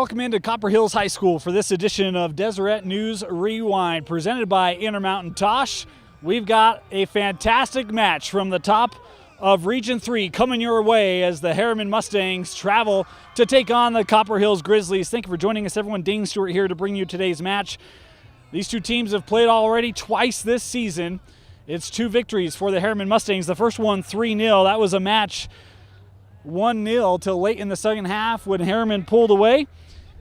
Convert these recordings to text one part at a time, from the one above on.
Welcome into Copper Hills High School for this edition of Deseret News Rewind, presented by Intermountain Tosh. We've got a fantastic match from the top of Region 3 coming your way as the Herriman Mustangs travel to take on the Copper Hills Grizzlies. Thank you for joining us, everyone. Dane Stewart here to bring you today's match. These two teams have played already twice this season. It's 2 victories for the Herriman Mustangs. The first one 3-0. That was a match 1-0 till late in the second half when Herriman pulled away.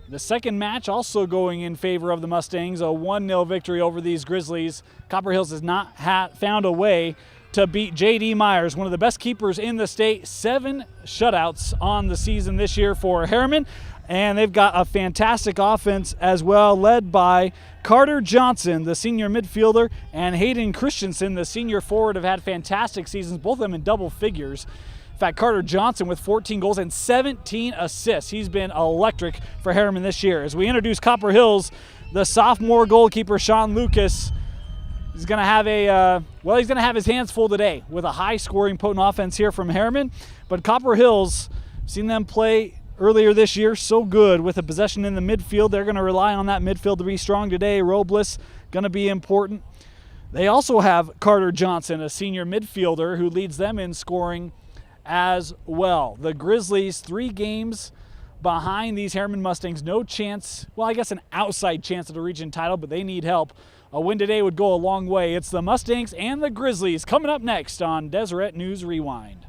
The second match also going in favor of the Mustangs, a 1-0 victory over these Grizzlies. Copper Hills has not found a way to beat J.D. Myers, one of the best keepers in the state. 7 shutouts on the season this year for Herriman, and they've got a fantastic offense as well, led by Carter Johnson, the senior midfielder, and Hayden Christensen, the senior forward, have had fantastic seasons, both of them in double figures. In fact, Carter Johnson with 14 goals and 17 assists. He's been electric for Herriman this year. As we introduce Copper Hills, the sophomore goalkeeper, Sean Lucas, is going to have he's going to have his hands full today with a high-scoring, potent offense here from Herriman. But Copper Hills, seen them play earlier this year, so good with a possession in the midfield. They're going to rely on that midfield to be strong today. Robles going to be important. They also have Carter Johnson, a senior midfielder, who leads them in scoring as well. The Grizzlies 3 games behind these Herriman Mustangs. No chance, well, I guess an outside chance at a region title, but they need help. A win today would go a long way. It's the Mustangs and the Grizzlies coming up next on Deseret News Rewind.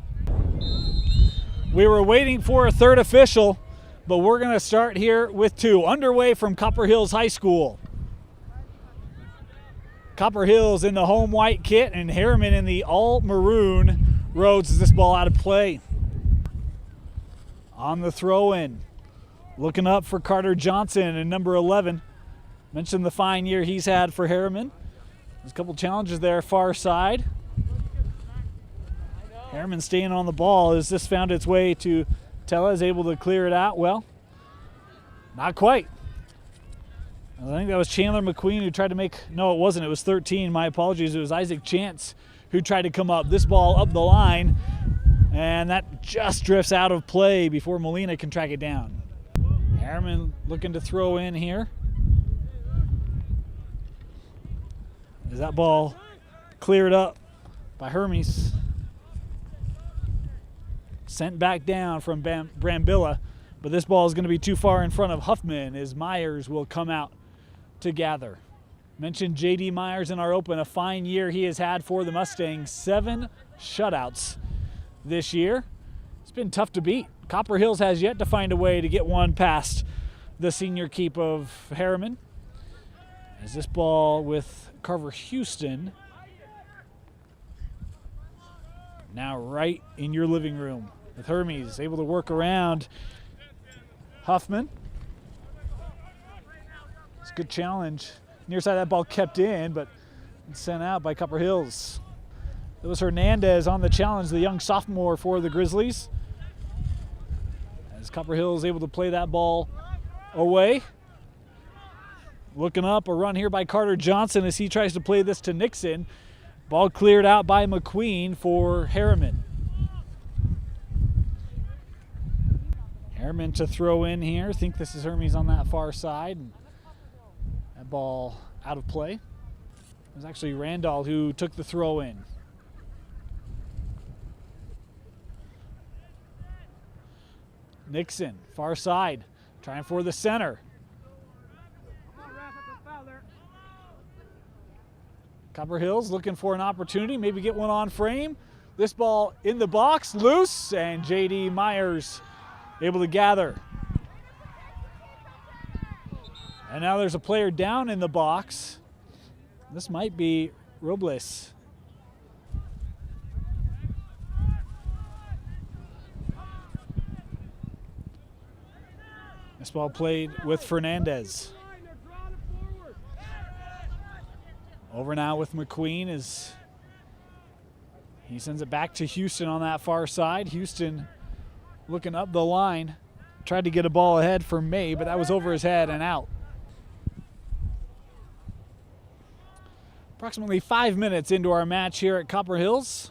We were waiting for a third official, but we're going to start here with 2. Underway from Copper Hills High School. Copper Hills in the home white kit and Herriman in the all maroon. Rhodes is this ball out of play. On the throw-in, looking up for Carter Johnson and number 11. Mentioned the fine year he's had for Herriman. There's a couple challenges there, far side. Herriman staying on the ball as this found its way to Tellez, able to clear it out. Well, not quite. I think that was Chandler McQueen who tried to make, no, it wasn't. It was 13. My apologies. It was Isaac Chance who tried to come up. This ball up the line, and that just drifts out of play before Molina can track it down. Herriman looking to throw in here. Is that ball cleared up by Hermes? Sent back down from Brambilla, but this ball is going to be too far in front of Huffman as Myers will come out to gather. Mentioned J.D. Myers in our open, a fine year he has had for the Mustangs. 7 shutouts this year. It's been tough to beat. Copper Hills has yet to find a way to get one past the senior keep of Herriman. As this ball with Carver Houston now right in your living room with Hermes able to work around Huffman. It's a good challenge. Near side of that ball kept in, but sent out by Copper Hills. It was Hernandez on the challenge, the young sophomore for the Grizzlies. As Copper Hills able to play that ball away. Looking up, a run here by Carter Johnson as he tries to play this to Nixon. Ball cleared out by McQueen for Herriman. Herriman to throw in here. I think this is Hermes on that far side. That ball out of play. It was actually Randall who took the throw in. Nixon, far side, trying for the center. Copper Hills looking for an opportunity, maybe get one on frame. This ball in the box, loose, and J.D. Myers able to gather. And now there's a player down in the box. This might be Robles. This ball played with Fernandez. Over now with McQueen as he sends it back to Houston on that far side. Houston looking up the line. Tried to get a ball ahead for May, but that was over his head and out. Approximately 5 minutes into our match here at Copper Hills.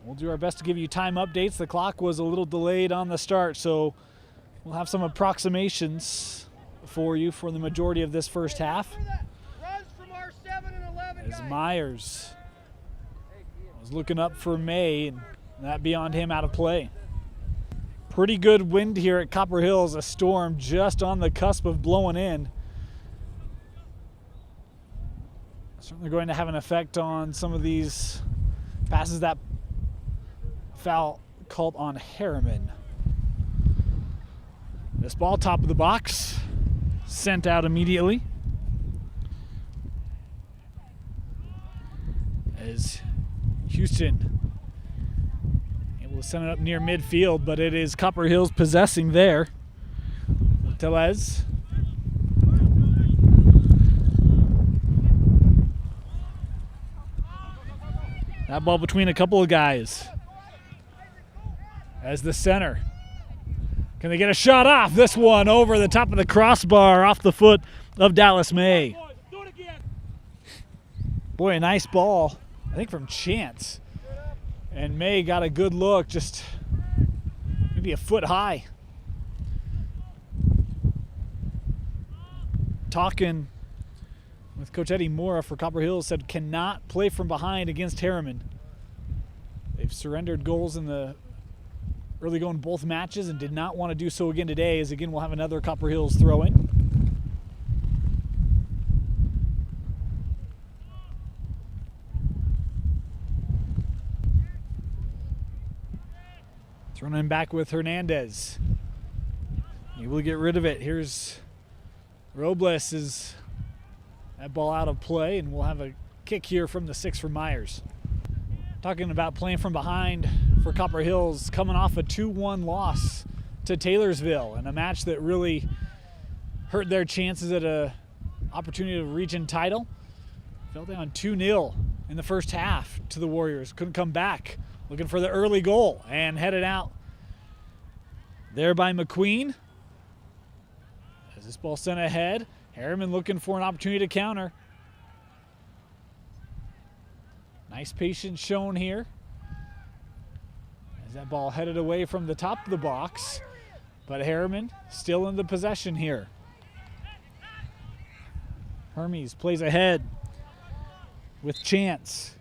We'll do our best to give you time updates. The clock was a little delayed on the start, so We'll have some approximations for you for the majority of this first half. As Myers was looking up for May, and that beyond him out of play. Pretty good wind here at Copper Hills, a storm just on the cusp of blowing in. Certainly going to have an effect on some of these passes. That foul called on Herriman. This ball, top of the box, sent out immediately. As Houston able to send it up near midfield, but it is Copper Hills possessing there. Telez. That ball between a couple of guys. As the center. Can they get a shot off? This one over the top of the crossbar, off the foot of Dallas May. Boy, a nice ball, I think from Chance. And May got a good look, just maybe a foot high. Talking with Coach Eddie Mora for Copper Hills, said cannot play from behind against Herriman. They've surrendered goals in the early going both matches and did not want to do so again today, as again we'll have another Copper Hills throw in. Thrown in back with Hernandez. He will get rid of it. Here's Robles, is that ball out of play, and we'll have a kick here from the 6 for Myers. Talking about playing from behind for Copper Hills, coming off a 2-1 loss to Taylorsville, and a match that really hurt their chances at a opportunity to region title. Fell down 2-0 in the first half to the Warriors. Couldn't come back. Looking for the early goal and headed out there by McQueen. As this ball sent ahead, Herriman looking for an opportunity to counter. Nice patience shown here. As that ball headed away from the top of the box, but Herriman still in the possession here. Hermes plays ahead with Chance.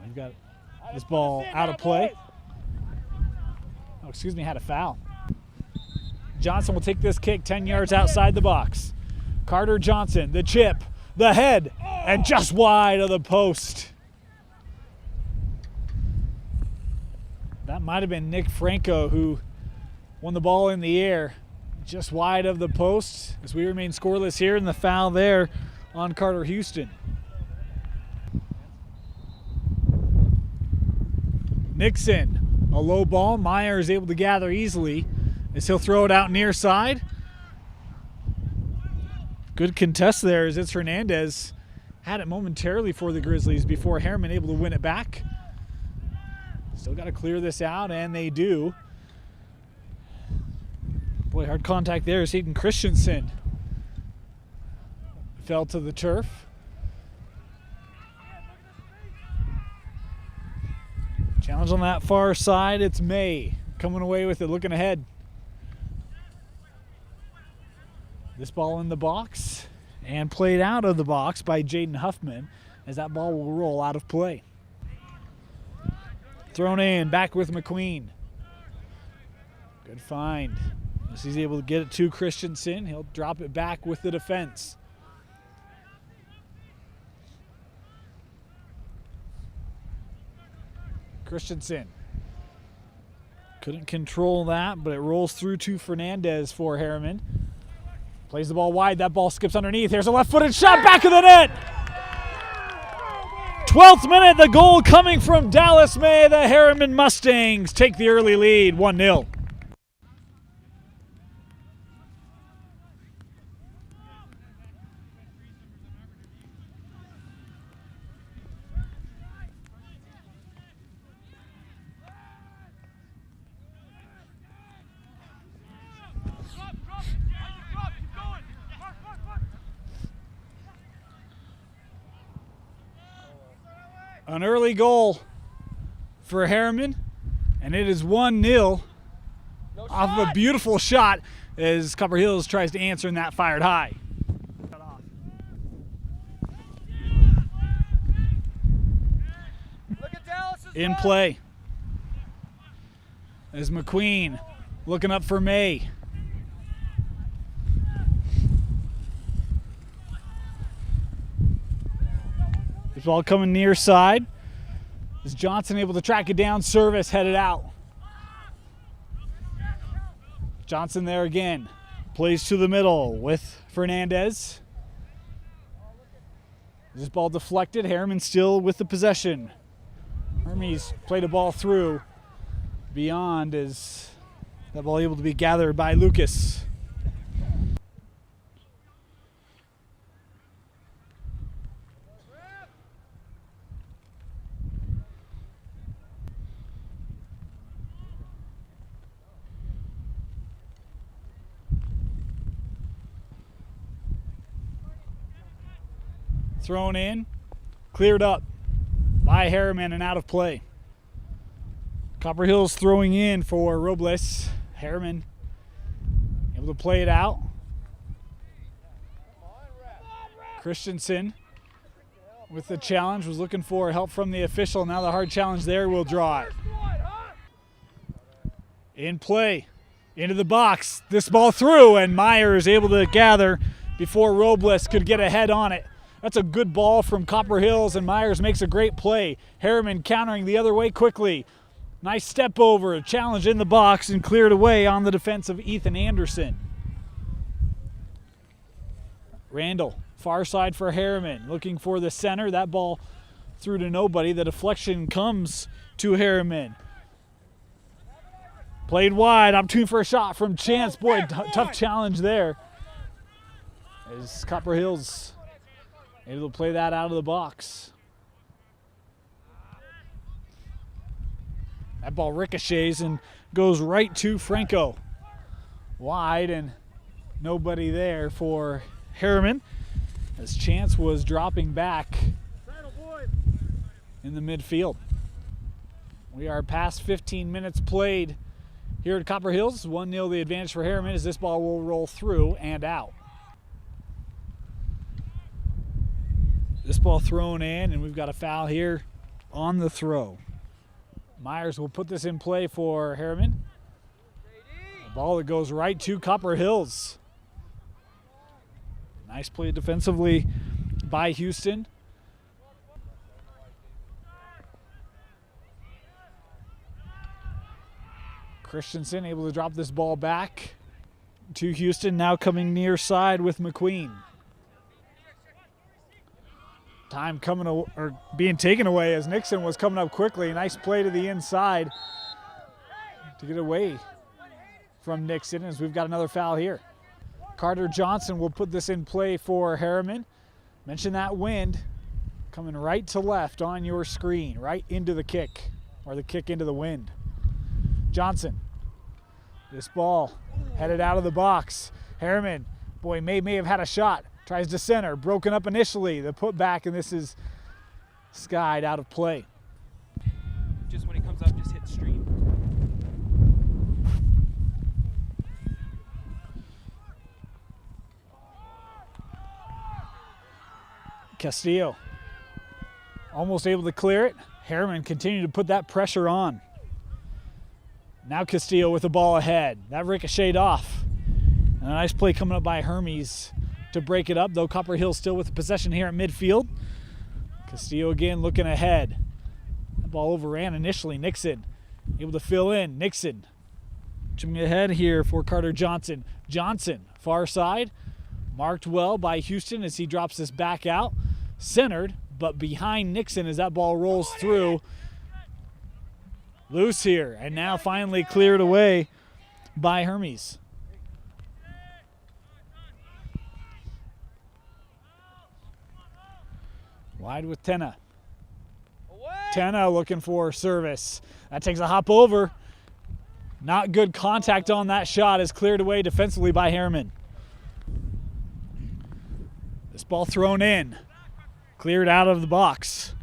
We've got this ball out of play. Oh, excuse me, had a foul. Johnson will take this kick 10 yards outside the box. Carter Johnson, the chip, the head, and just wide of the post. That might have been Nick Franco who won the ball in the air, just wide of the post, as we remain scoreless here, and the foul there on Carter Houston. Nixon, a low ball. Meyer is able to gather easily as he'll throw it out near side. Good contest there as it's Hernandez. Had it momentarily for the Grizzlies before Herriman able to win it back. Still got to clear this out, and they do. Boy, hard contact there as Hayden Christensen fell to the turf. Challenge on that far side. It's May coming away with it, looking ahead. This ball in the box and played out of the box by Jaden Huffman, as that ball will roll out of play. Thrown in, back with McQueen. Good find. As he's able to get it to Christensen, he'll drop it back with the defense. Christensen couldn't control that, but it rolls through to Fernandez for Herriman. Plays the ball wide. That ball skips underneath. Here's a left-footed shot, back of the net. 12th minute, the goal coming from Dallas May. The Herriman Mustangs take the early lead, 1-0. An early goal for Herriman, and it is 1-0 off of a beautiful shot as Copper Hills tries to answer and that fired high. In play is McQueen looking up for May. This ball coming near side. Is Johnson able to track it down? Service headed out. Johnson there again. Plays to the middle with Fernandez. This ball deflected. Herriman still with the possession. Hermes played a ball through beyond. Is that ball able to be gathered by Lucas? Thrown in, cleared up by Herriman and out of play. Copper Hills throwing in for Robles. Herriman able to play it out. Christensen with the challenge, was looking for help from the official. Now the hard challenge there will draw it. In play, into the box. This ball through, and Meyer is able to gather before Robles could get ahead on it. That's a good ball from Copper Hills, and Myers makes a great play. Herriman countering the other way quickly. Nice step over, challenge in the box, and cleared away on the defense of Ethan Anderson. Randall, far side for Herriman, looking for the center. That ball through to nobody. The deflection comes to Herriman. Played wide, opportunity for a shot from Chance. Boy, tough challenge there. As Copper Hills able to play that out of the box. That ball ricochets and goes right to Franco. Wide, and nobody there for Herriman, as Chance was dropping back in the midfield. We are past 15 minutes played here at Copper Hills. 1-0 the advantage for Herriman, as this ball will roll through and out. This ball thrown in, and we've got a foul here on the throw. Myers will put this in play for Herriman. A ball that goes right to Copper Hills. Nice play defensively by Houston. Christensen able to drop this ball back to Houston, now coming near side with McQueen. Time coming or being taken away as Nixon was coming up quickly. Nice play to the inside to get away from Nixon, as we've got another foul here. Carter Johnson will put this in play for Herriman. Mention that wind coming right to left on your screen, right into the kick, or the kick into the wind. Johnson, this ball headed out of the box. Herriman, boy, may have had a shot. Tries to center, broken up initially. The put back, and this is skied out of play. Just when it comes up, just hit stream. Castillo almost able to clear it. Herriman continued to put that pressure on. Now Castillo with the ball ahead. That ricocheted off. And a nice play coming up by Hermes to break it up, though Copper Hills still with the possession here at midfield. Castillo again looking ahead. The ball overran initially. Nixon able to fill in. Nixon jumping ahead here for Carter Johnson. Johnson, far side, marked well by Houston as he drops this back out. Centered, but behind Nixon as that ball rolls through. Loose here, and now finally cleared away by Hermes. Wide with Tenna. Tenna looking for service. That takes a hop over. Not good contact on that shot, is cleared away defensively by Herriman. This ball thrown in. Cleared out of the box.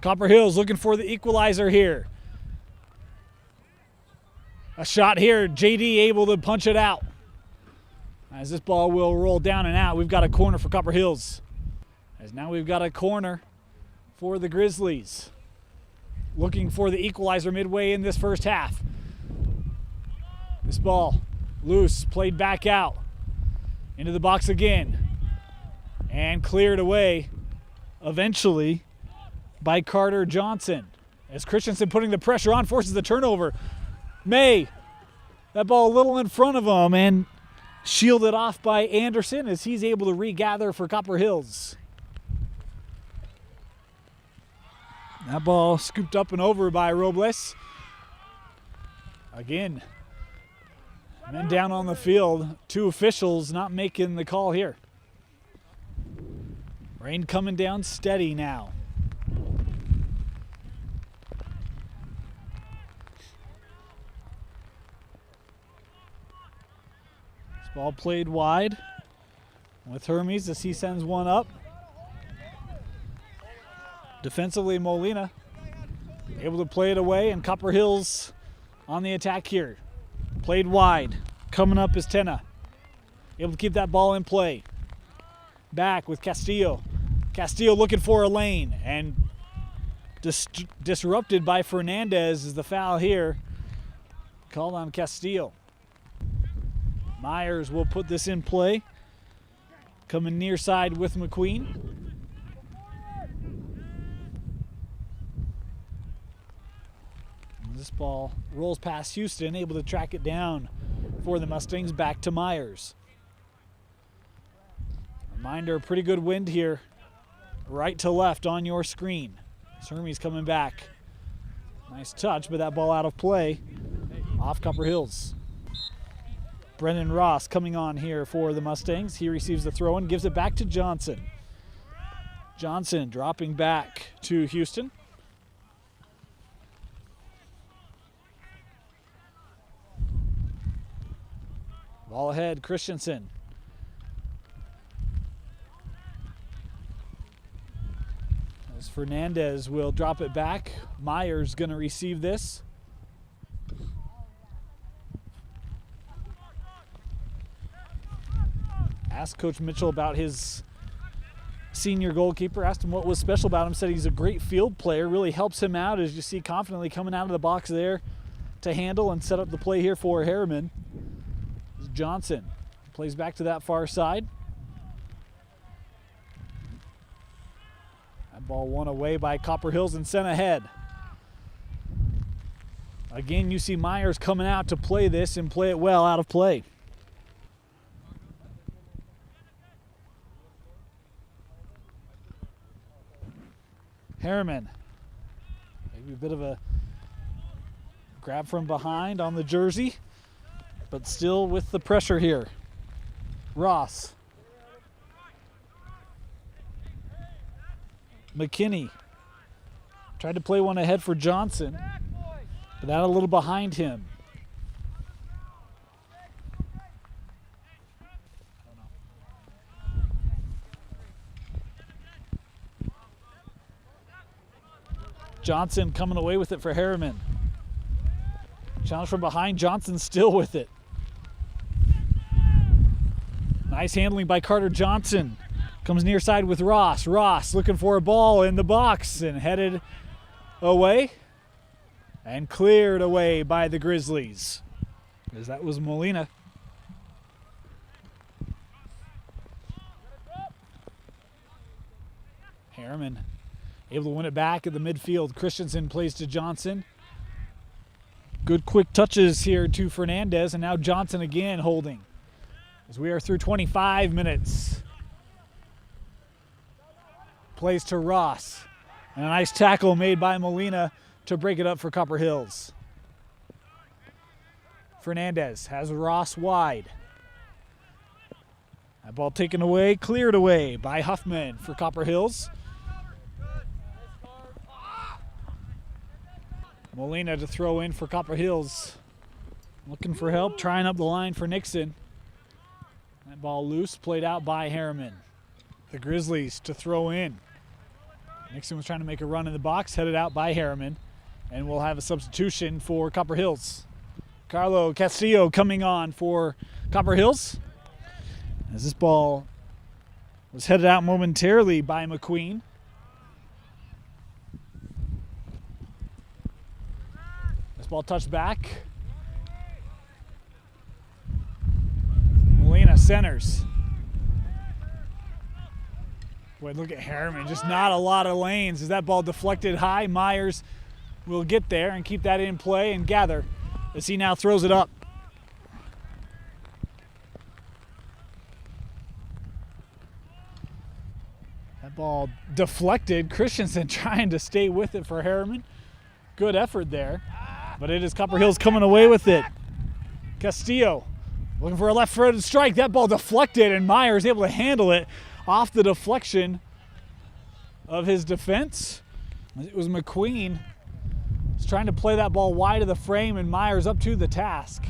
Copper Hills looking for the equalizer here. A shot here, JD able to punch it out. As this ball will roll down and out, we've got a corner for Copper Hills. As now we've got a corner for the Grizzlies. Looking for the equalizer midway in this first half. This ball loose, played back out. Into the box again. And cleared away eventually by Carter Johnson. As Christensen putting the pressure on, forces the turnover. May, that ball a little in front of him and shielded off by Anderson as he's able to regather for Copper Hills. That ball scooped up and over by Robles. Again, men down on the field, 2 officials not making the call here. Rain coming down steady now. Ball played wide with Hermes as he sends one up. Defensively, Molina able to play it away, and Copper Hills on the attack here. Played wide. Coming up is Tena. Able to keep that ball in play. Back with Castillo. Castillo looking for a lane, and disrupted by Fernandez is the foul here. Called on Castillo. Myers will put this in play. Coming near side with McQueen. This ball rolls past Houston, able to track it down for the Mustangs. Back to Myers. Reminder, pretty good wind here. Right to left on your screen. Hermes coming back. Nice touch, but that ball out of play. Off Copper Hills. Brendan Ross coming on here for the Mustangs. He receives the throw and gives it back to Johnson. Johnson dropping back to Houston. Ball ahead, Christensen. As Fernandez will drop it back. Myers gonna receive this. Asked Coach Mitchell about his senior goalkeeper, asked him what was special about him, said he's a great field player, really helps him out as you see confidently coming out of the box there to handle and set up the play here for Herriman. Johnson plays back to that far side. That ball won away by Copper Hills and sent ahead. Again, you see Myers coming out to play this and play it well out of play. Herriman, maybe a bit of a grab from behind on the jersey, but still with the pressure here. Ross. McKinney tried to play one ahead for Johnson, but out a little behind him. Johnson coming away with it for Herriman. Challenge from behind, Johnson still with it. Nice handling by Carter Johnson. Comes near side with Ross. Ross looking for a ball in the box and headed away. And cleared away by the Grizzlies. As that was Molina. Herriman able to win it back at the midfield. Christensen plays to Johnson. Good quick touches here to Fernandez, and now Johnson again holding. As we are through 25 minutes. Plays to Ross. And a nice tackle made by Molina to break it up for Copper Hills. Fernandez has Ross wide. That ball taken away, cleared away by Huffman for Copper Hills. Molina to throw in for Copper Hills. Looking for help, trying up the line for Nixon. That ball loose, played out by Herriman. The Grizzlies to throw in. Nixon was trying to make a run in the box, headed out by Herriman, and we'll have a substitution for Copper Hills. Carlo Castillo coming on for Copper Hills, as this ball was headed out momentarily by McQueen. This ball touched back. Molina centers. Boy, look at Herriman, just not a lot of lanes. As that ball deflected high, Myers will get there and keep that in play and gather as he now throws it up. That ball deflected. Christensen trying to stay with it for Herriman. Good effort there, but it is Copper Hills coming away with it. Castillo looking for a left-footed strike. That ball deflected, and Myers able to handle it off the deflection of his defense. It was McQueen was trying to play that ball wide of the frame, and Myers up to the task.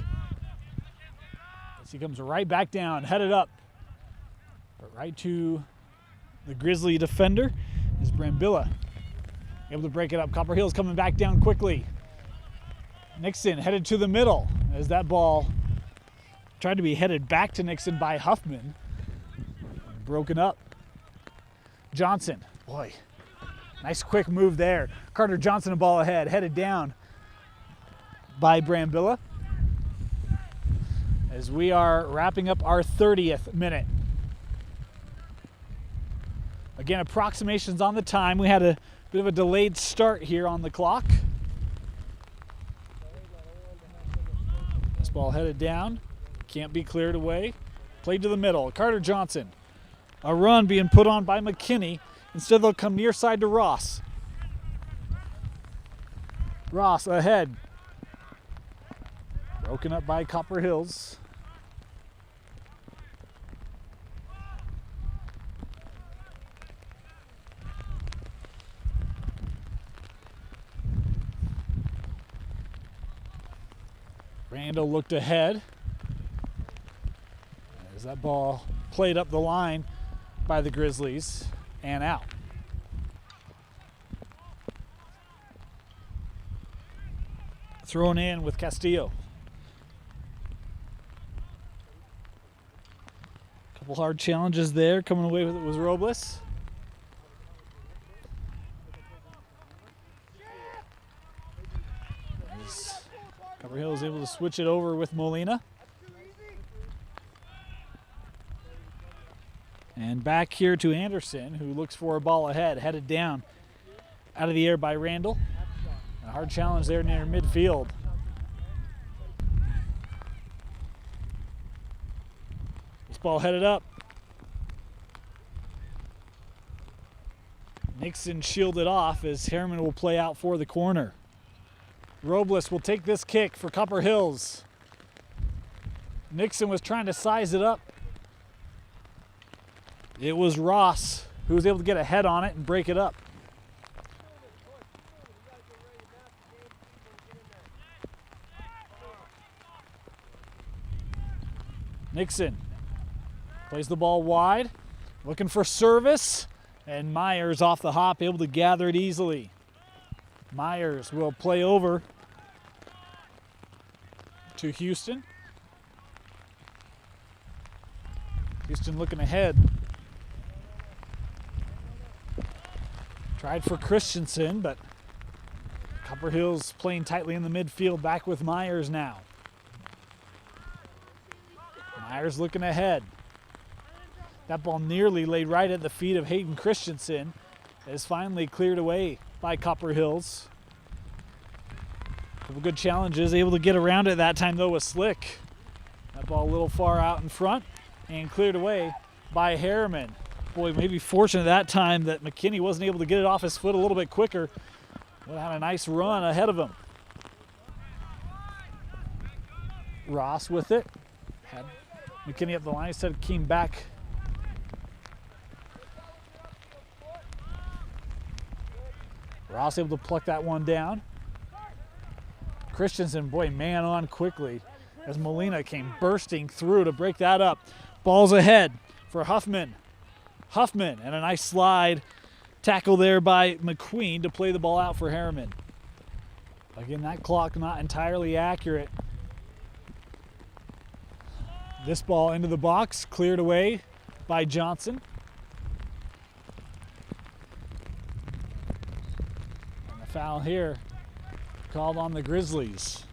As he comes right back down, headed up, but right to the Grizzly defender is Brambilla. Able to break it up. Copper Hills coming back down quickly. Nixon headed to the middle as that ball tried to be headed back to Nixon by Huffman. Broken up. Johnson, boy, nice quick move there. Carter Johnson a ball ahead, headed down by Brambilla. As we are wrapping up our 30th minute. Again, approximations on the time. We had a bit of a delayed start here on the clock. This ball headed down, can't be cleared away. Played to the middle, Carter Johnson. A run being put on by McKinney. Instead, they'll come near side to Ross. Ross ahead. Broken up by Copper Hills. Randall looked ahead as that ball played up the line by the Grizzlies and out. Thrown in with Castillo. Couple hard challenges there. Coming away with it was Robles. Copper Hills able to switch it over with Molina. And back here to Anderson, who looks for a ball ahead, headed down out of the air by Randall. A hard challenge there near midfield. This ball headed up. Nixon shielded off as Herriman will play out for the corner. Robles will take this kick for Copper Hills. Nixon was trying to size it up. It was Ross who was able to get a head on it and break it up. Nixon plays the ball wide, looking for service, and Myers off the hop, able to gather it easily. Myers will play over to Houston. Houston looking ahead. Tried for Christensen, but Copper Hills playing tightly in the midfield, back with Myers now. Myers looking ahead. That ball nearly laid right at the feet of Hayden Christensen. Is finally cleared away by Copper Hills. Couple good challenges, able to get around it that time though with Slick. That ball a little far out in front and cleared away by Herriman. Boy, maybe fortunate that time that McKinney wasn't able to get it off his foot a little bit quicker. Would have had a nice run ahead of him. Ross with it. Had McKinney up the line, instead came back. Ross able to pluck that one down. Christensen, boy, man on quickly as Molina came bursting through to break that up. Ball's ahead for Huffman. Huffman and a nice slide Tackle there by McQueen to play the ball out for Herriman. Again, that clock not entirely accurate. This ball into the box, cleared away by Johnson. And the foul here called on the Grizzlies.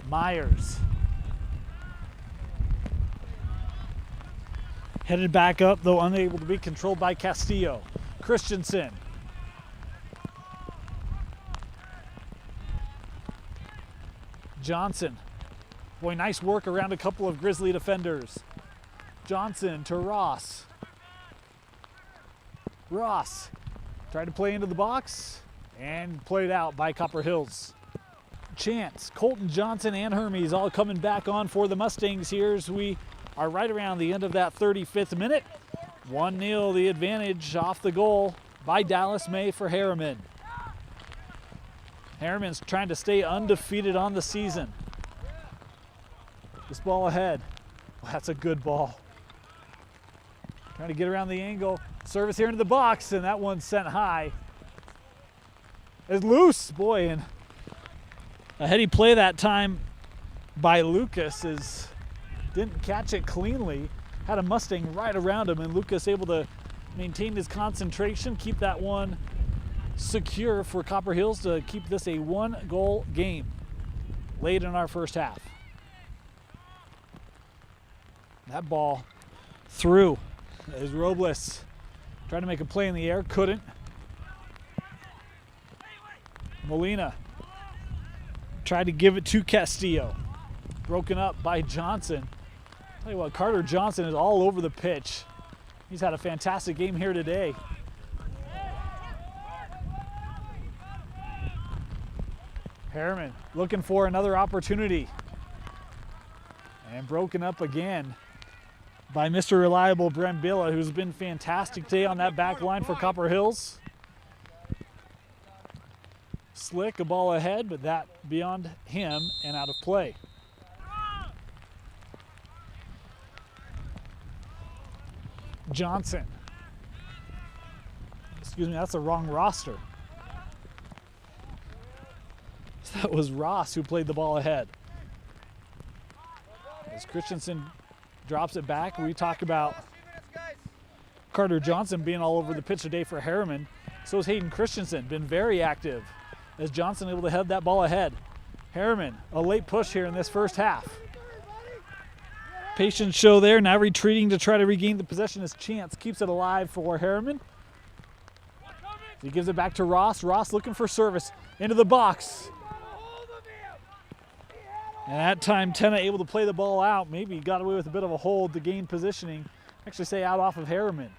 Myers. Headed back up, though unable to be controlled by Castillo. Christensen. Johnson. Boy, nice work around a couple of Grizzly defenders. Johnson to Ross. Ross tried to play into the box and played out by Copper Hills. Chance, Colton Johnson, and Hermes all coming back on for the Mustangs here as we are right around the end of that 35th minute. 1-0 the advantage off the goal by Dallas May for Herriman. Herriman's trying to stay undefeated on the season. This ball ahead. Well, that's a good ball. Trying to get around the angle. Service here into the box, and that one's sent high. It's loose, boy, and a heady play that time by Lucas is didn't catch it cleanly. Had a Mustang right around him, and Lucas able to maintain his concentration, keep that one secure for Copper Hills to keep this a 1-goal game late in our first half. That ball through as Robles tried to make a play in the air, couldn't. Molina tried to give it to Castillo. Broken up by Johnson. Tell you what, Carter Johnson is all over the pitch. He's had a fantastic game here today. Herriman looking for another opportunity. And broken up again by Mr. Reliable Brembilla, who's been fantastic today on that back line for Copper Hills. Slick, a ball ahead, but that beyond him and out of play. Johnson. Excuse me, that's the wrong roster. That was Ross who played the ball ahead. As Christensen drops it back, we talk about Carter Johnson being all over the pitch today for Herriman. So is Hayden Christensen, been very active as Johnson able to head that ball ahead. Herriman, a late push here in this first half. Patience show there, now retreating to try to regain the possession as Chance keeps it alive for Herriman. He gives it back to Ross. Ross looking for service into the box. And that time, Tenna able to play the ball out. Maybe got away with a bit of a hold to gain positioning. Actually say out off of Herriman.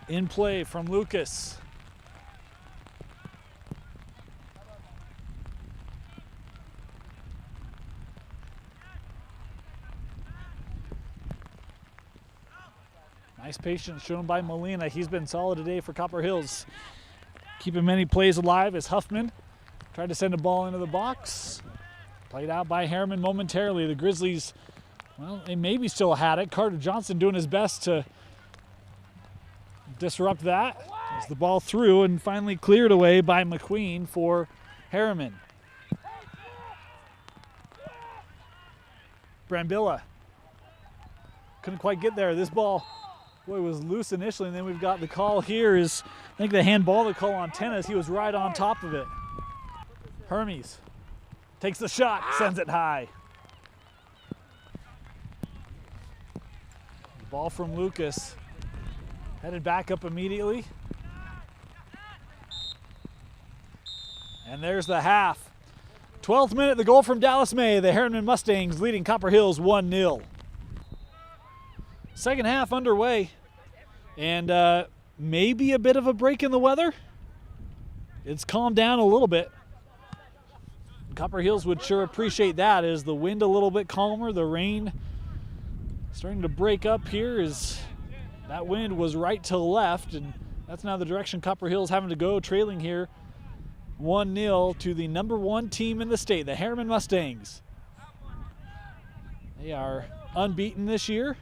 In play from Lucas. Nice patience shown by Molina. He's been solid today for Copper Hills. Keeping many plays alive as Huffman tried to send a ball into the box. Played out by Herriman momentarily. The Grizzlies, well, they maybe still had it. Carter Johnson doing his best to disrupt that. As the ball through and finally cleared away by McQueen for Herriman. Brambilla couldn't quite get there. This ball, boy, was loose initially, and then we've got the call here is, I think the handball, the call on Tennis. He was right on top of it. Hermes takes the shot, sends it high. The ball from Lucas, headed back up immediately. And there's the half. 12th minute, the goal from Dallas May. The Herriman Mustangs leading Copper Hills 1-0. Second half underway, and maybe a bit of a break in the weather. It's calmed down a little bit. Copper Hills would sure appreciate that as the wind a little bit calmer, the rain starting to break up here as that wind was right to left, and that's now the direction Copper Hills having to go, trailing here 1-0 to the #1 team in the state, the Herriman Mustangs. They are unbeaten this year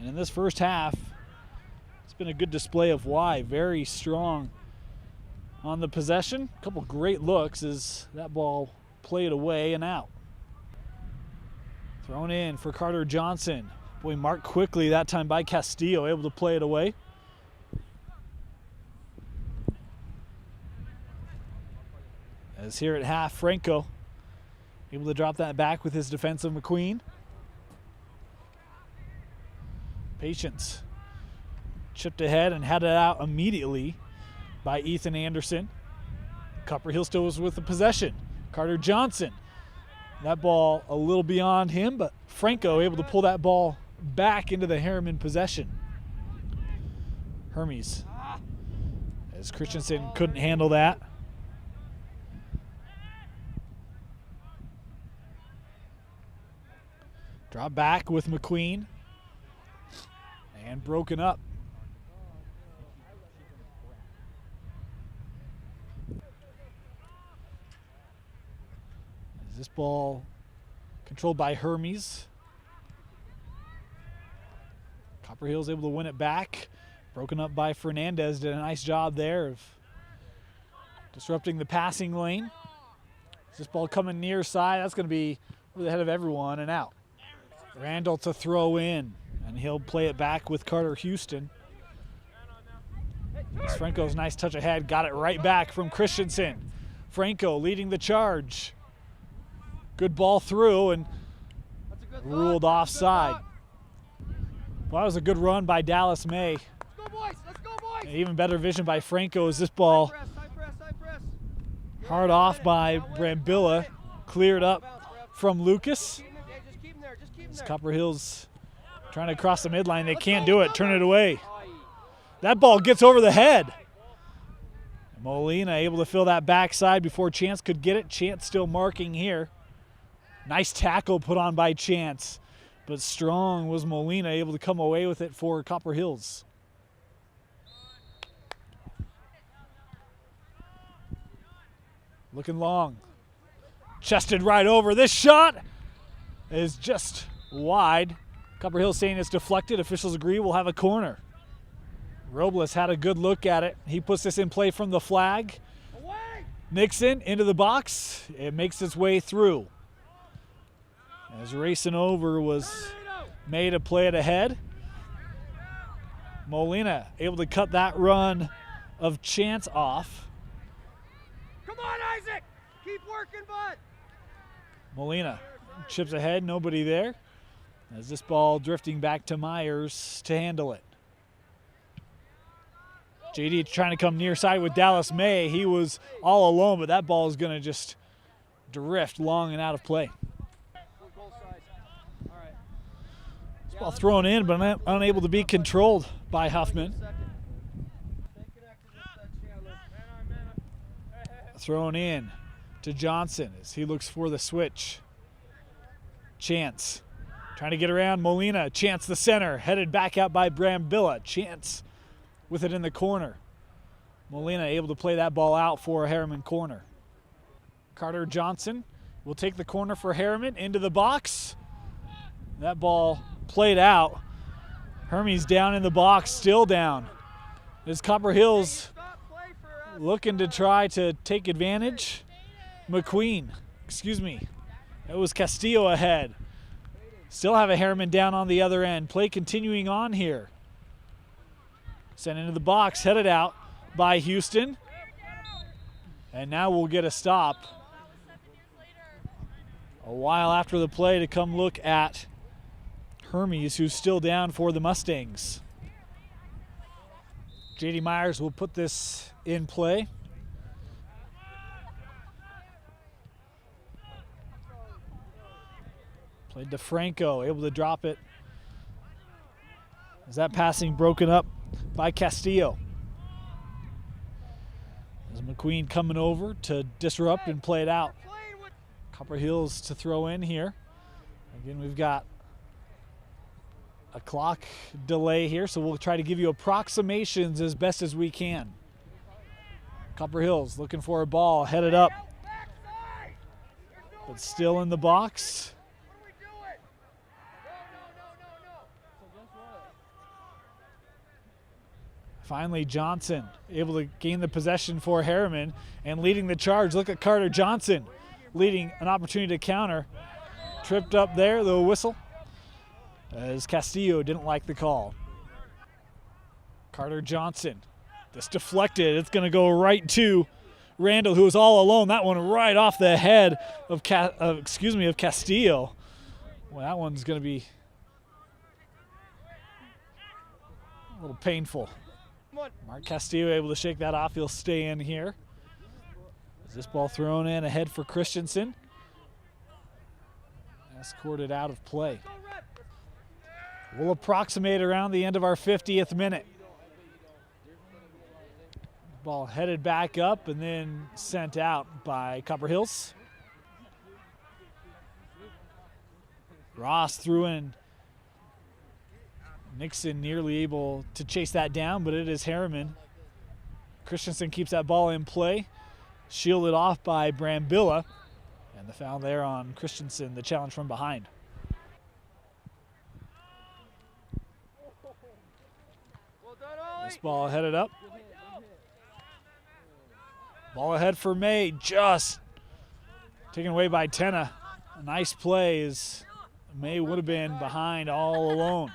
And in this first half, it's been a good display of why. Very strong on the possession. A couple great looks as that ball played away and out. Thrown in for Carter Johnson. Boy, marked quickly that time by Castillo, able to play it away. As here at half, Franco able to drop that back with his defensive McQueen. Patience. Chipped ahead and had it out immediately by Ethan Anderson. Copper Hills still was with the possession. Carter Johnson. That ball a little beyond him, but Franco able to pull that ball back into the Herriman possession. Hermes, as Christensen couldn't handle that. Drop back with McQueen. And broken up. This ball controlled by Hermes. Copper Hills able to win it back. Broken up by Fernandez. Did a nice job there of disrupting the passing lane. This ball coming near side. That's going to be over the head of everyone and out. Randall to throw in, and he'll play it back with Carter Houston. Franco's nice touch ahead. Got it right back from Christensen. Franco leading the charge. Good ball through and ruled offside. Well, that was a good run by Dallas May. Let's go, boys. Let's go, boys. And even better vision by Franco as this ball High press. hard off by Brambilla, cleared up from Lucas. Just keep him there. Just keep him As there. Copper Hills trying to cross the midline. They can't do it. Turn it away. That ball gets over the head. Molina able to fill that backside before Chance could get it. Chance still marking here. Nice tackle put on by Chance, but strong was Molina, able to come away with it for Copper Hills. Looking long. Chested right over. This shot is just wide. Copper Hills saying it's deflected. Officials agree we'll have a corner. Robles had a good look at it. He puts this in play from the flag. Nixon into the box. It makes its way through. As racing over was made to play it ahead. Molina able to cut that run of Chance off. Come on, Isaac. Keep working, bud. Molina chips ahead, nobody there. As this ball drifting back to Myers to handle it. JD trying to come near side with Dallas May. He was all alone, but that ball is going to just drift long and out of play. This ball thrown in, but unable to be controlled by Huffman. Thrown in to Johnson as he looks for the switch. Chance trying to get around Molina. Chance the center, headed back out by Brambilla. Chance with it in the corner. Molina able to play that ball out for a Herriman corner. Carter Johnson will take the corner for Herriman into the box. That ball played out. Hermes down in the box, still down. As Copper Hills looking to try to take advantage. McQueen, that was Castillo ahead. Still have a Herriman down on the other end. Play continuing on here. Sent into the box, headed out by Houston. And now we'll get a stop. A while after the play to come look at Hermes, who's still down for the Mustangs. JD Myers will put this in play. Played to Franco, able to drop it. Is that passing broken up by Castillo? As McQueen coming over to disrupt and play it out. Copper Hills to throw in here. Again, we've got a clock delay here, so we'll try to give you approximations as best as we can. Copper Hills looking for a ball, headed up, but still in the box. Finally, Johnson able to gain the possession for Herriman and leading the charge. Look at Carter Johnson leading an opportunity to counter. Tripped up there, the whistle, as Castillo didn't like the call. Carter Johnson, this deflected. It's going to go right to Randall, who was all alone. That one right off the head of Castillo. Well, that one's going to be a little painful. Mark Castillo able to shake that off. He'll stay in here. Is this ball thrown in ahead for Christensen? Escorted out of play. We'll approximate around the end of our 50th minute. Ball headed back up and then sent out by Copper Hills. Ross threw in. Nixon nearly able to chase that down, but it is Herriman. Christensen keeps that ball in play. Shielded off by Brambilla. And the foul there on Christensen, the challenge from behind. This ball headed up. Ball ahead for May, just taken away by Tenna. A nice play as May would have been behind all alone.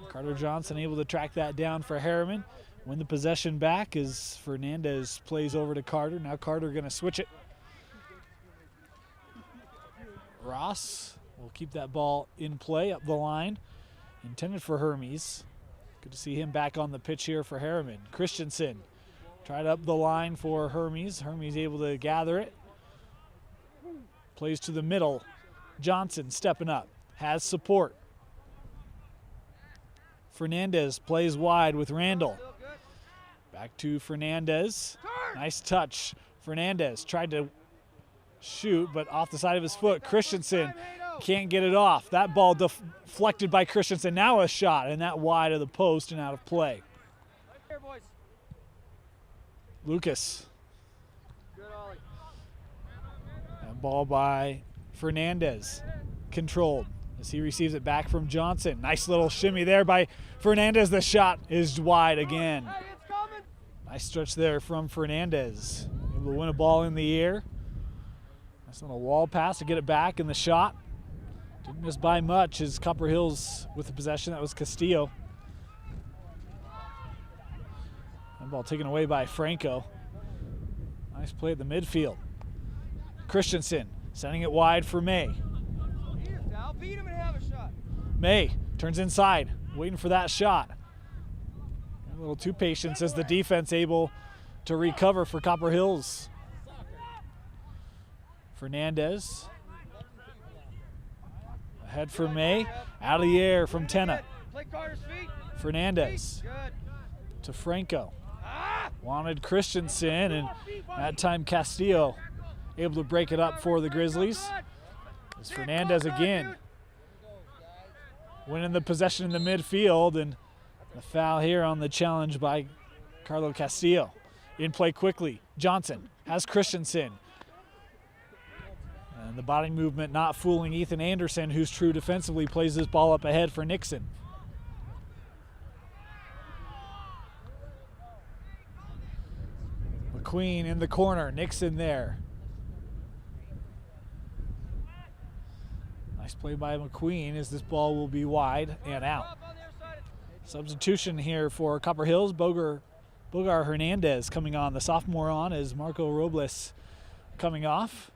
Carter Johnson able to track that down for Herriman. Win the possession back as Fernandez plays over to Carter. Now Carter going to switch it. Ross will keep that ball in play up the line. Intended for Hermes. Good to see him back on the pitch here for Herriman. Christensen tried up the line for Hermes. Hermes able to gather it. Plays to the middle. Johnson stepping up. Has support. Fernandez plays wide with Randall. Back to Fernandez. Nice touch. Fernandez tried to shoot, but off the side of his foot. Christensen can't get it off. That ball deflected by Christensen. Now a shot, and that wide of the post and out of play. Lucas. That ball by Fernandez. Controlled as he receives it back from Johnson. Nice little shimmy there by Fernandez. The shot is wide again. Nice stretch there from Fernandez. Able to win a ball in the air. Nice little wall pass to get it back, and the shot didn't miss by much as Copper Hills with the possession. That was Castillo. And ball taken away by Franco. Nice play at the midfield. Christensen sending it wide for May. May turns inside, waiting for that shot. A little too patient as the defense able to recover for Copper Hills. Fernandez. Ahead for May. Out of the air from Tenna. Fernandez to Franco. Wanted Christensen, and that time Castillo able to break it up for the Grizzlies. It's Fernandez again. Winning the possession in the midfield, and the foul here on the challenge by Carlo Castillo. In play quickly. Johnson has Christensen. And the body movement not fooling Ethan Anderson, who's true defensively, plays this ball up ahead for Nixon. McQueen in the corner, Nixon there. Nice play by McQueen as this ball will be wide and out. Substitution here for Copper Hills. Bogar Hernandez coming on, the sophomore on, as Marco Robles coming off.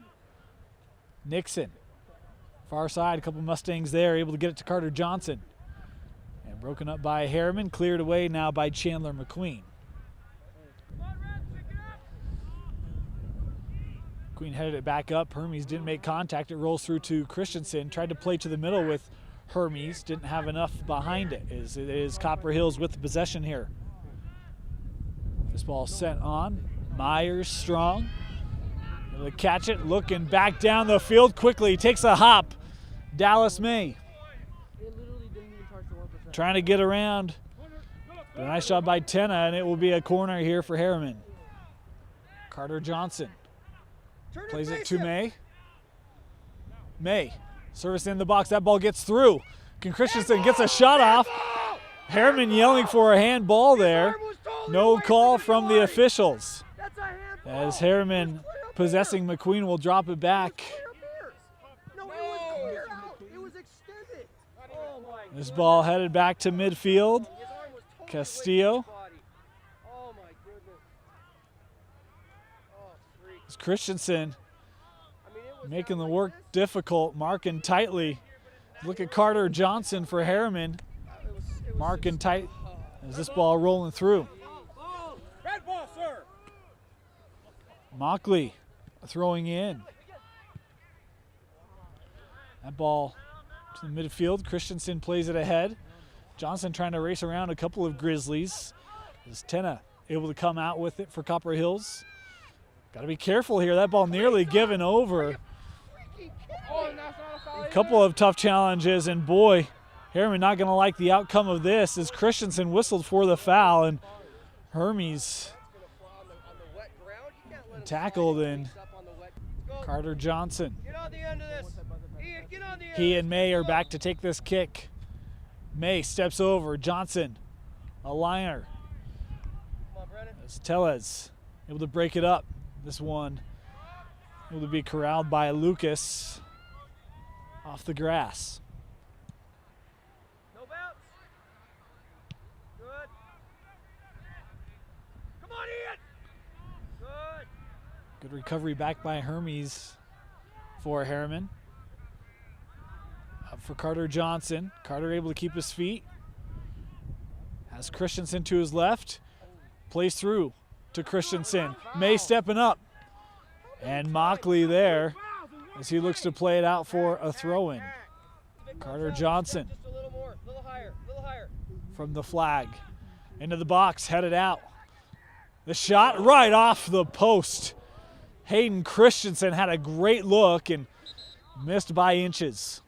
Nixon, far side, a couple Mustangs there, able to get it to Carter Johnson. And broken up by Herriman, cleared away now by Chandler McQueen. McQueen headed it back up. Hermes didn't make contact. It rolls through to Christensen. Tried to play to the middle with Hermes. Didn't have enough behind it. It is Copper Hills with the possession here. This ball sent on. Myers strong. Able to catch it. Looking back down the field quickly. Takes a hop. Dallas May. Trying to get around. But a nice job by Tenna, and it will be a corner here for Herriman. Carter Johnson. Plays it to May. May, service in the box. That ball gets through. Christensen gets a shot off. Herriman yelling for a handball there. No call from the officials. That's a handball. As Herriman possessing McQueen will drop it back. No, it was clear out. It was extended. Oh my This ball headed back to midfield. His arm was totally Castillo. away from his body. Oh my goodness. Oh, freak. As Christensen I mean, it was making the like work this. difficult, marking tightly. Look at Carter Johnson for Herriman, It was marking tight as this ball rolling through. red ball, sir. Mockley throwing in. That ball to the midfield. Christensen plays it ahead. Johnson trying to race around a couple of Grizzlies. Is Tenna able to come out with it for Copper Hills? Got to be careful here. That ball nearly given over. Oh, and that's not a foul A couple of tough challenges, and boy, Herriman not going to like the outcome of this as Christensen whistled for the foul, and Hermes tackled in Carter Johnson. Get on the end of this. Ian, get on the end. He and May are back to take this kick. May steps over. Johnson, a liner. Come on, Brennan. As Tellez able to break it up. This one able to be corralled by Lucas off the grass. No bounce. Good. Come on, Ian. Good. Good recovery back by Hermes for Herriman. Up for Carter Johnson. Carter able to keep his feet. Has Christensen to his left. Plays through to Christensen. May stepping up. And Mockley there as he looks to play it out for a throw-in. Carter Johnson Just a little more. A little higher. A little higher. from the flag. Into the box, headed out. The shot right off the post. Hayden Christensen had a great look and missed by inches.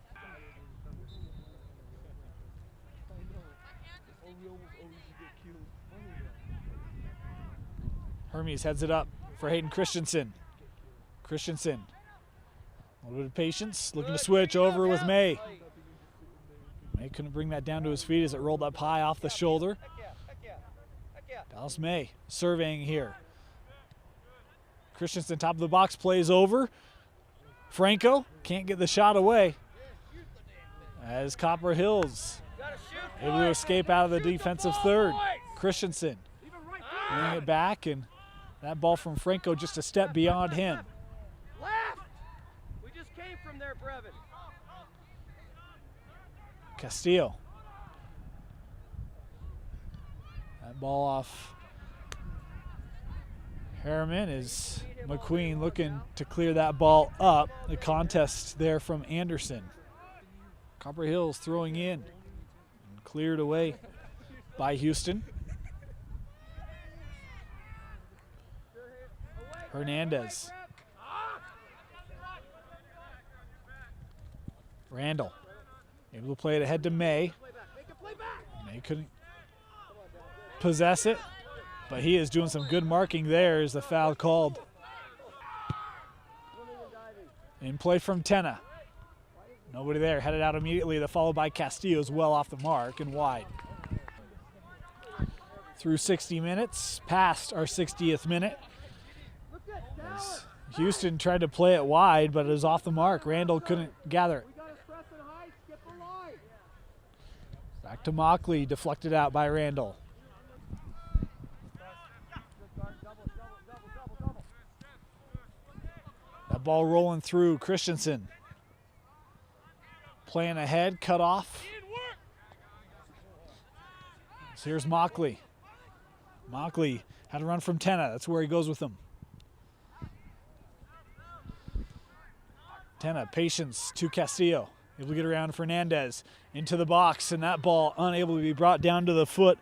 Hermes heads it up for Hayden Christensen. Christensen, a little bit of patience, looking to switch over with May. May couldn't bring that down to his feet as it rolled up high off the shoulder. Heck yeah. Heck yeah. Heck yeah. Dallas May surveying here. Christensen, top of the box, plays over. Franco can't get the shot away as Copper Hills Gotta shoot. able to escape out of the Shoot the defensive ball, third. boys. Christensen Leave it right bringing it back, and that ball from Franco just a step beyond him. Left. We just came from there, Brevin. Castillo. That ball off Herriman is McQueen looking to clear that ball up. The contest there from Anderson. Copper Hills throwing in and cleared away by Houston. Hernandez. Randall able to play it ahead to May. May couldn't possess it, but he is doing some good marking there as the foul called. In play from Tenna. Nobody there, headed out immediately. The followed by Castillo as well off the mark and wide. Through 60 minutes, past our 60th minute. As Houston tried to play it wide, but it was off the mark. Randall couldn't gather it. Back to Mockley, deflected out by Randall. That ball rolling through. Christensen playing ahead, cut off. So here's Mockley. Mockley had to run from Tenna. That's where he goes with him. Tenna, patience to Castillo. Able to get around Fernandez into the box, and that ball unable to be brought down to the foot.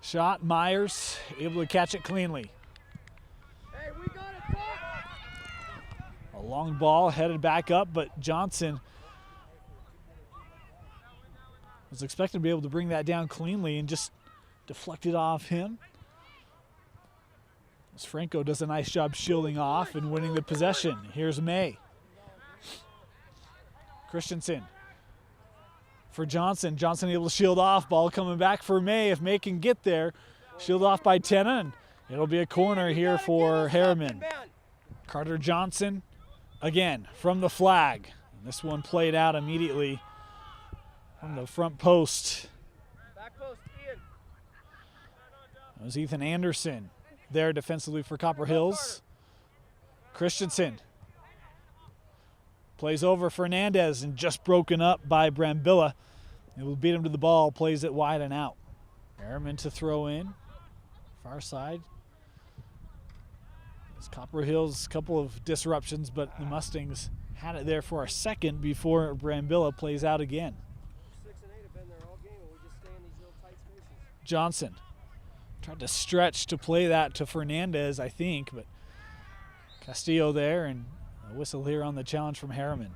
Shot, Myers able to catch it cleanly. Hey, we got it, A long ball headed back up, but Johnson was expected to be able to bring that down cleanly and just deflected off him. As Franco does a nice job shielding off and winning the possession. Here's May. Christensen for Johnson. Johnson able to shield off. Ball coming back for May. If May can get there, shield off by Tenna, and it'll be a corner here for Herriman. Carter Johnson again from the flag. And this one played out immediately from the front post. Back post, Ian. That was Ethan Anderson there defensively for Copper Hills. Christensen plays over Fernandez and just broken up by Brambilla. It will beat him to the ball, plays it wide and out. Herriman to throw in, far side. It's Copper Hills, a couple of disruptions, but the Mustangs had it there for a second before Brambilla plays out again. 6 and 8 have been there all game, and we just stay in these little tight spaces. Johnson tried to stretch to play that to Fernandez, I think, but Castillo there, and a whistle here on the challenge from Herriman.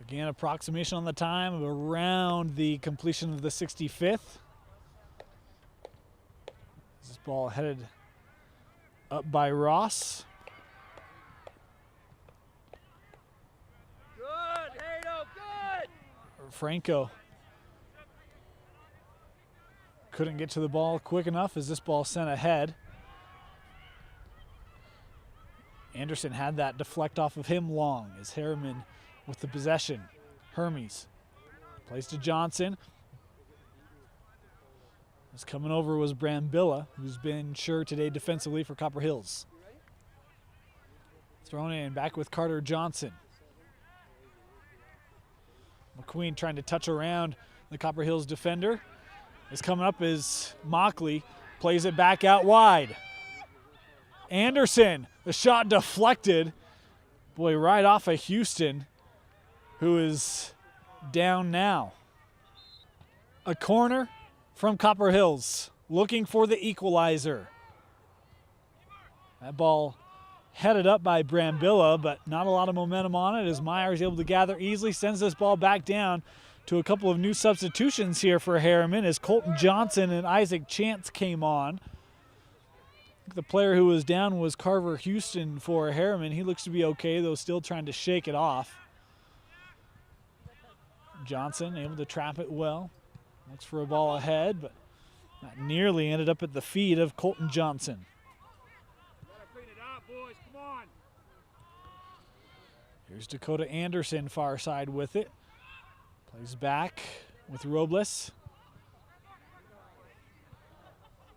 Again, approximation on the time of around the completion of the 65th. This ball headed up by Ross. Good, Hato, good! Franco couldn't get to the ball quick enough as this ball sent ahead. Anderson had that deflect off of him long as Herriman with the possession. Hermes plays to Johnson. What's coming over was Brambilla, who's been sure today defensively for Copper Hills. Thrown in, back with Carter Johnson. McQueen trying to touch around the Copper Hills defender. Is coming up is Mockley, plays it back out wide. Anderson, the shot deflected. Boy, right off of Houston, who is down now. A corner from Copper Hills, looking for the equalizer. That ball headed up by Brambilla, but not a lot of momentum on it as Myers able to gather easily, sends this ball back down to a couple of new substitutions here for Herriman as Colton Johnson and Isaac Chance came on. The player who was down was Carver Houston for Herriman. He looks to be okay, though still trying to shake it off. Johnson able to trap it well. Looks for a ball ahead, but not nearly ended up at the feet of Colton Johnson. Here's Dakota Anderson far side with it. Plays back with Robles.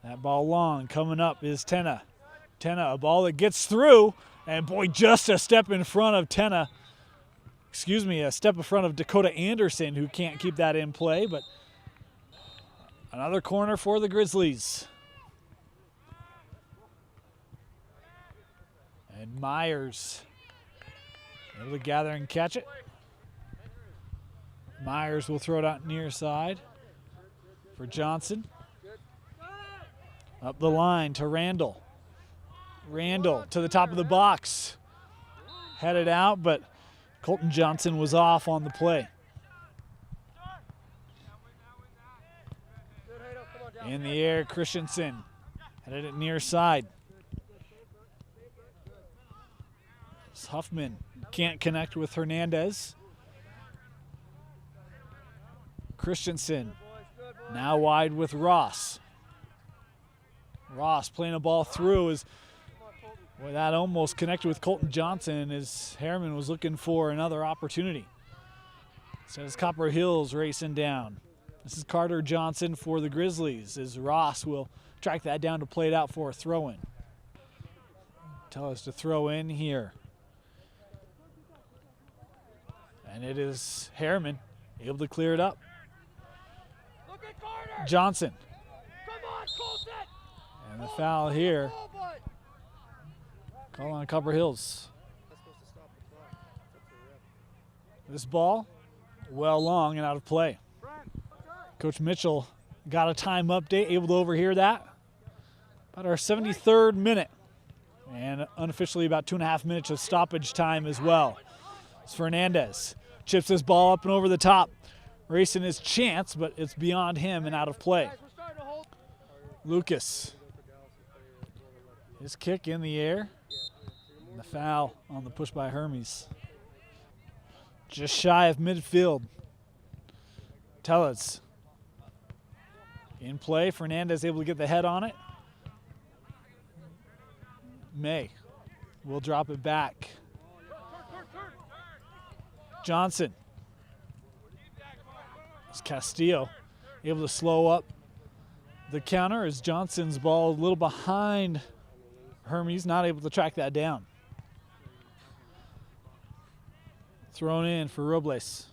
That ball long, coming up is Tenna. Tenna, a ball that gets through, and boy, just a step in front of Tenna. Excuse me, a step in front of Dakota Anderson, who can't keep that in play, but another corner for the Grizzlies. And Myers able to gather and catch it. Myers will throw it out near side for Johnson. Up the line to Randall. Randall to the top of the box. Headed out, but Colton Johnson was off on the play. In the air, Christensen headed it near side. Huffman can't connect with Hernandez. Christensen now wide with Ross. Ross playing a ball through as boy, that almost connected with Colton Johnson as Herriman was looking for another opportunity. So it's Copper Hills racing down. This is Carter Johnson for the Grizzlies as Ross will track that down to play it out for a throw-in. Tell us to throw in here. And it is Herriman able to clear it up. Look at Carter! Johnson. Come on, Colton! And the foul here. Call on Copper Hills. This ball, well long and out of play. Coach Mitchell got a time update, able to overhear that. About our 73rd minute. And unofficially about 2.5 minutes of stoppage time as well. It's Fernandez. Chips this ball up and over the top. Racing his chance, but it's beyond him and out of play. Lucas. His kick in the air. And the foul on the push by Hermes. Just shy of midfield. Tellez in play. Fernandez able to get the head on it. May will drop it back. Johnson. It's Castillo able to slow up the counter as Johnson's ball a little behind Hermes, not able to track that down. Thrown in for Robles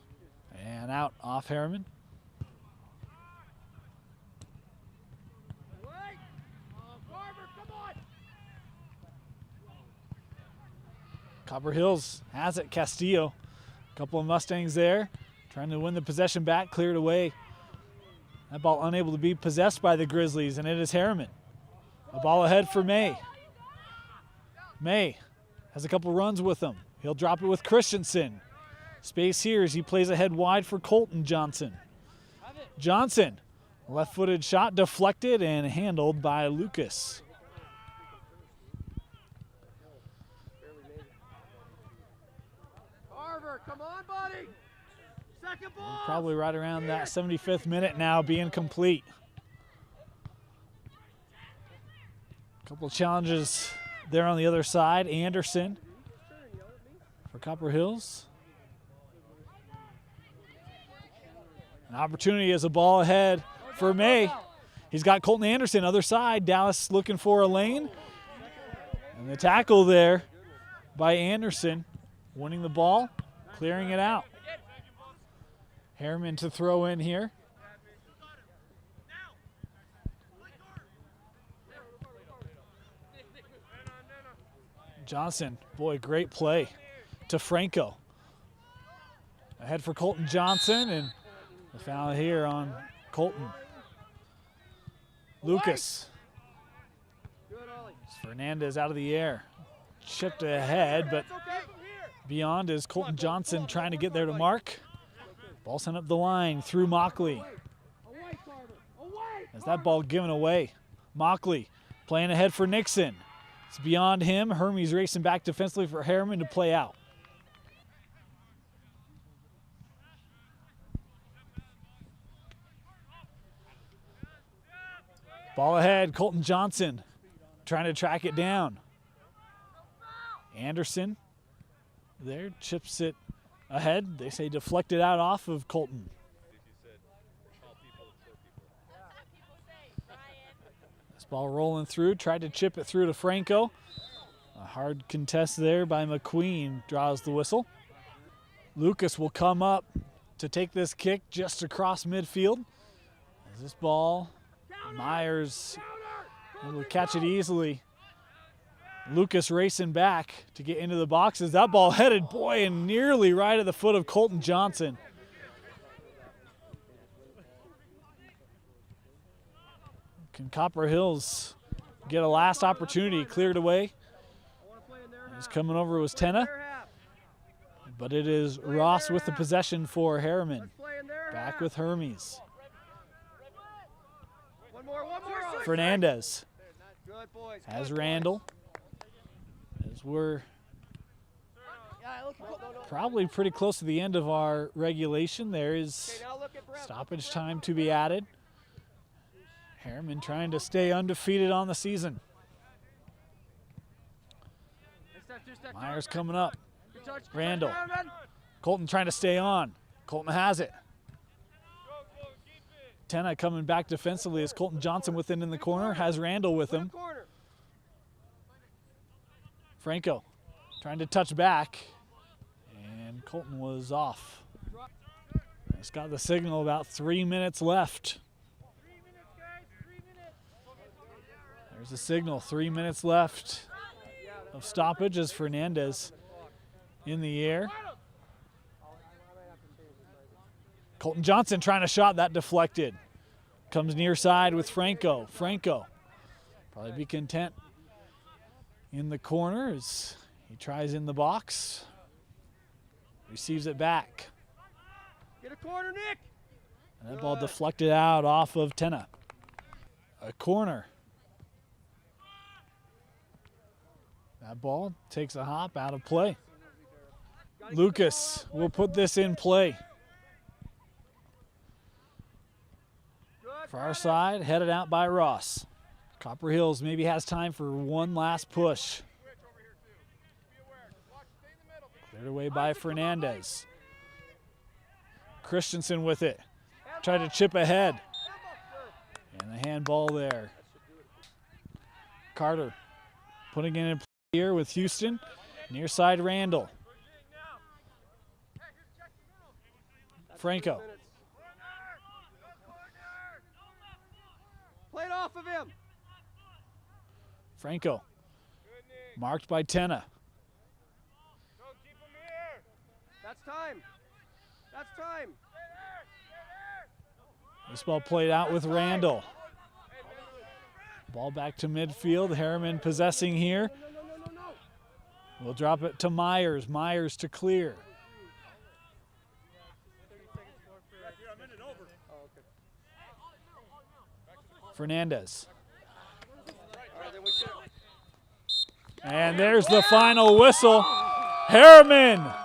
and out off Herriman. Copper Hills has it. Castillo. A couple of Mustangs there. Trying to win the possession back. Cleared away. That ball unable to be possessed by the Grizzlies, and it is Herriman. A ball ahead for May. May has a couple runs with him. He'll drop it with Christensen. Space here as he plays ahead wide for Colton Johnson. Johnson, left-footed shot deflected and handled by Lucas. Come on, buddy. Second ball. Probably right around that 75th minute now, being complete. A couple of challenges there on the other side. Anderson for Copper Hills. An opportunity as a ball ahead for May. He's got Colton Anderson, other side. Dallas looking for a lane. And the tackle there by Anderson, winning the ball. Clearing it out. Herriman to throw in here. Johnson, boy, great play to Franco. Ahead for Colton Johnson, and the foul here on Colton. Lucas. Fernandez out of the air. Chipped ahead, but beyond is Colton Johnson trying to get there to mark. Ball sent up the line through Mockley. As that ball given away. Mockley playing ahead for Nixon. It's beyond him. Hermes racing back defensively for Herriman to play out. Ball ahead, Colton Johnson trying to track it down. Anderson there, chips it ahead. They say deflected out off of Colton. This ball rolling through, tried to chip it through to Franco. A hard contest there by McQueen, draws the whistle. Lucas will come up to take this kick just across midfield. As this ball, Myers will catch it easily. Lucas racing back to get into the boxes. That ball headed, boy, and nearly right at the foot of Colton Johnson. Can Copper Hills get a last opportunity? Cleared away. Who's coming over was Tenna. But it is Ross with the possession for Herriman. Back with Hermes. Fernandez has Randall. As we're probably pretty close to the end of our regulation, there is stoppage time to be added. Herriman trying to stay undefeated on the season. Myers coming up. Randall. Colton trying to stay on. Colton has it. Tenna coming back defensively as Colton Johnson within in the corner, has Randall with him. Franco trying to touch back, and Colton was off. It's got the signal, about 3 minutes left. There's the signal, 3 minutes left of stoppage as Fernandez in the air. Colton Johnson trying to shot, that deflected. Comes near side with Franco. Franco probably be content in the corner as he tries in the box. Receives it back. Get a corner, Nick. And that ball deflected out off of Tenna. A corner. That ball takes a hop out of play. Lucas will put this in play. Far side, headed out by Ross. Copper Hills maybe has time for one last push. Cleared away by Fernandez. Christensen with it. Tried to chip ahead. And the handball there. Carter putting it in play here with Houston. Near side Randall. Franco. Play it off of him. Franco. Marked by Tenna. That's time. That's time. This ball played out with Randall. Ball back to midfield. Herriman possessing here. We'll drop it to Myers. Myers to clear. Fernandez. And there's the final whistle. Herriman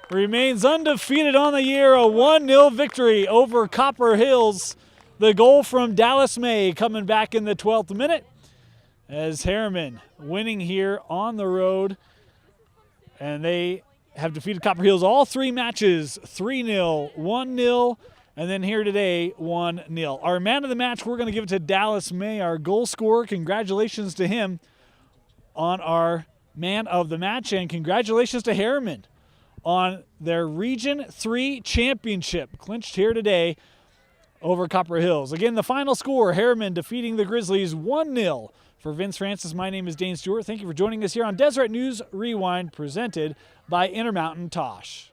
remains undefeated on the year, a 1-0 victory over Copper Hills. The goal from Dallas May coming back in the 12th minute as Herriman winning here on the road. And they have defeated Copper Hills all three matches, 3-0, 1-0, and then here today, 1-0. Our man of the match, we're going to give it to Dallas May, our goal scorer. Congratulations to him on our man of the match, and congratulations to Herriman on their Region 3 championship, clinched here today over Copper Hills. Again, the final score, Herriman defeating the Grizzlies 1-0. For Vince Francis, my name is Dane Stewart. Thank you for joining us here on Deseret News Rewind, presented by Intermountain Tosh.